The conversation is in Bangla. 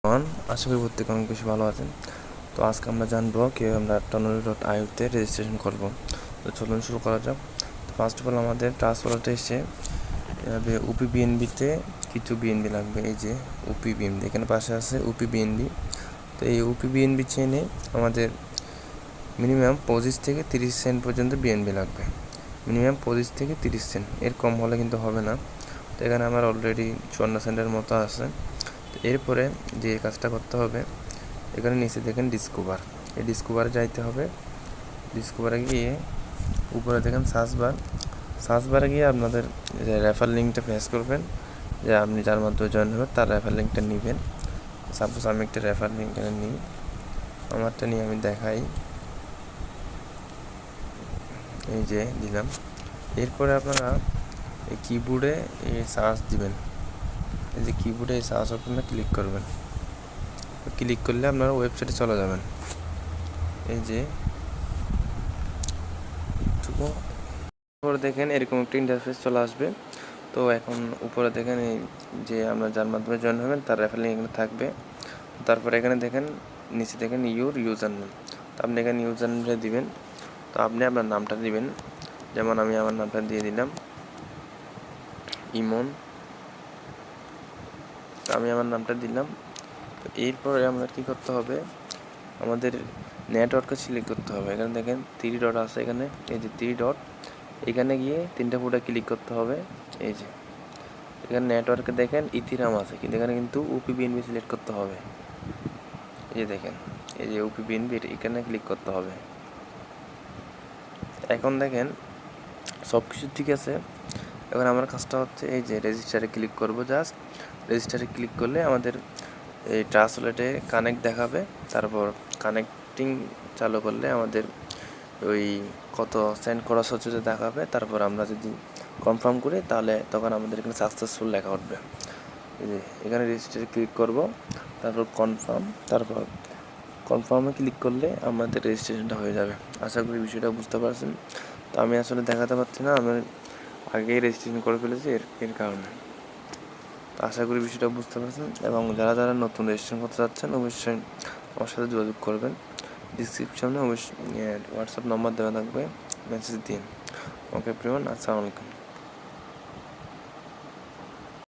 আশা করি প্রত্যেকে অনেক বেশি ভালো আছেন। তো আজকে আমরা জানবো কীভাবে আমরা Tanoori.io-তে রেজিস্ট্রেশন করবো। তো চলুন শুরু করা যাক। তো ফার্স্ট অফ অল আমাদের ট্রাস্ট ওয়ালেটে এসে এভাবে UPBNB-তে কিছু বিএনবি লাগবে। এই যে UPBNB এখানে পাশে আছে UPBNB। তো এই UPBNB চেনে আমাদের মিনিমাম 25 থেকে 30 সেন্ট পর্যন্ত বিএনবি লাগবে। মিনিমাম 25 থেকে 30 সেন্ট, এর কম হলে কিন্তু হবে না। তো এখানে আমার অলরেডি 54 সেন্টের মতো আছে। তো এরপরে যে কাজটা করতে হবে, এখানে নিচে দেখেন ডিসকভার, এই ডিসকভারে যাইতে হবে। ডিসকভারে গিয়ে উপরে দেখেন সার্চবারে গিয়ে আপনাদের যে রেফার লিঙ্কটা প্রেস করবেন, যে আপনি যার মাধ্যমে জয়েন হবেন তার রেফার লিঙ্কটা নেবেন। সাপোজ আমি একটা রেফার লিঙ্ক এখানে নিই, আমারটা নিয়ে আমি দেখাই। এই যে দিলাম। এরপরে আপনারা এই কিবোর্ডে এই সার্চ দিবেন, এই যে কিবোর্ডে এই সার্চ অপশনে ক্লিক করবেন। ক্লিক করলে আপনারা ওয়েবসাইটে চলে যাবেন। এই যে উপরে দেখেন এরকম একটা ইন্টারফেস চলে আসবে। তো এখন উপরে দেখেন এই যে আমরা যার মাধ্যমে জয়েন হবেন তার রেফার লিঙ্ক এখানে থাকবে। তারপরে এখানে দেখেন নিচে দেখেন ইউজার নেম। তো আপনি এখানে ইউজার নেমটা দিবেন। তো আপনি আপনার নামটা দিবেন, যেমন আমি আমার নামটা দিয়ে দিলাম ইমন। তো আমি আমার নামটা দিলাম। তো এরপরে আমাদের কী করতে হবে, আমাদের নেটওয়ার্কে সিলেক্ট করতে হবে। এখানে দেখেন 3 ডট আছে, এখানে এই যে 3 ডট, এখানে গিয়ে 3টা ফুটা ক্লিক করতে হবে। এই যে এখানে নেটওয়ার্কে দেখেন ইথিরাম আছে, কিন্তু এখানে কিন্তু UPBNB সিলেক্ট করতে হবে। এই যে দেখেন এই যে UPBNB, এখানে ক্লিক করতে হবে। এখন দেখেন সব কিছু ঠিক আছে। এখন আমার কাজটা হচ্ছে এই যে রেজিস্টারে ক্লিক করব। জাস্ট রেজিস্টারে ক্লিক করলে আমাদের এই ট্রাস্ট ওয়ালেটে কানেক্ট দেখাবে। তারপর কানেক্টিং চালু করলে আমাদের ওই কত সেন্ড খরচ হচ্ছে দেখাবে। তারপর আমরা যদি কনফার্ম করি তাহলে তখন আমাদের এখানে সাকসেসফুল লেখা উঠবে। এই যে এখানে রেজিস্টারে ক্লিক করব, তারপর কনফার্ম, তারপর কনফার্মে ক্লিক করলে আমাদের রেজিস্ট্রেশনটা হয়ে যাবে। আশা করি বিষয়টা বুঝতে পারছেন। তো আমি আসলে দেখাতে পারছি না, আমি আগেই রেজিস্ট্রেশন করে ফেলেছি এর কারণে। তো আশা করি বিষয়টা বুঝতে পারছেন, এবং যারা যারা নতুন রেজিস্ট্রেশন করতে চাচ্ছেন অবশ্যই আমার সাথে যোগাযোগ করবেন। ডিসক্রিপশনে অবশ্যই হোয়াটসঅ্যাপ নম্বর দেওয়া থাকবে, মেসেজ দিন। ওকে এভরিওয়ান, আসসালামু আলাইকুম।